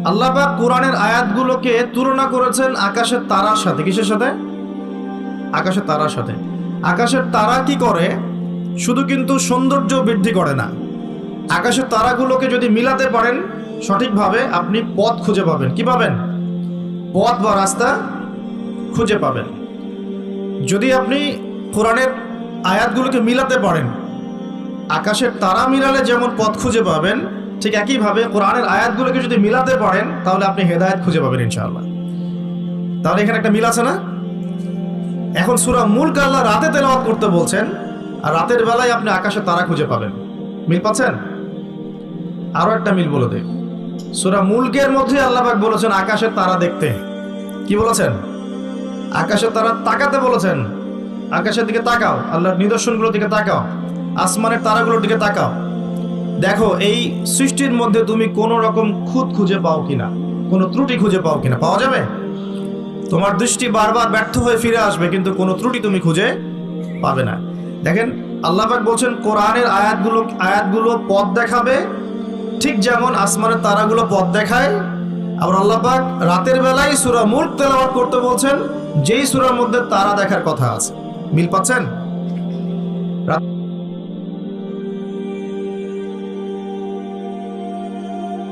আল্লাহ পাক কোরআনের আয়াতগুলোকে তুলনা করেছেন আকাশের তারার সাথে। কিসের সাথে? আকাশের তারার সাথে। আকাশের তারা কি করে? শুধু কিন্তু সৌন্দর্য বৃদ্ধি করে না, আকাশের তারাগুলোকে যদি মিলাতে পারেন সঠিকভাবে, আপনি পথ খুঁজে পাবেন। কি পাবেন? পথ বা রাস্তা খুঁজে পাবেন। যদি আপনি কোরআনের আয়াতগুলোকে মিলাতে পারেন, আকাশের তারা মিলালে যেমন পথ খুঁজে পাবেন, ঠিক একইভাবে কোরআনের আয়াতগুলোকে যদি মিলাতে পারেন তাহলে আপনি হেদায়েত খুঁজে পাবেন ইনশাআল্লাহ। তাহলে এখানে একটা মিল আছে না? এখন সূরা মুলক আল্লাহ রাতে তেলাওয়াত করতে বলছেন, আর রাতের বেলায় আপনি আকাশের তারা খুঁজে পাবেন। মিল পাচ্ছেন? আরো একটা মিল বলে দেই। সূরা মুলকের মধ্যে আল্লাহ পাক বলেছেন আকাশের তারা দেখতে। কি বলেছেন? আকাশের তারা তাকাতে বলেছেন। আকাশের দিকে তাকাও, আল্লাহর নিদর্শনগুলোর দিকে তাকাও, আসমানের তারাগুলোর দিকে তাকাও, দেখো এই সৃষ্টির মধ্যে তুমি কোনো রকম খুঁত খুঁজে পাও কিনা, কোনো ত্রুটি খুঁজে পাও কিনা। পাওয়া যাবে? তোমার দৃষ্টি বারবার ব্যর্থ হয়ে ফিরে আসবে, কিন্তু কোনো ত্রুটি তুমি খুঁজে পাবে না। দেখেন আল্লাহ পাক বলছেন কোরআনের আয়াতগুলো পথ দেখাবে, ঠিক যেমন আসমানের তারাগুলো পথ দেখায়। আবার আল্লাহ পাক রাতের বেলায় সূরা মুলক তেলাওয়াত করতে বলছেন, যেই সূরার মধ্যে তারা দেখার কথা আছে। মিল পাচ্ছেন?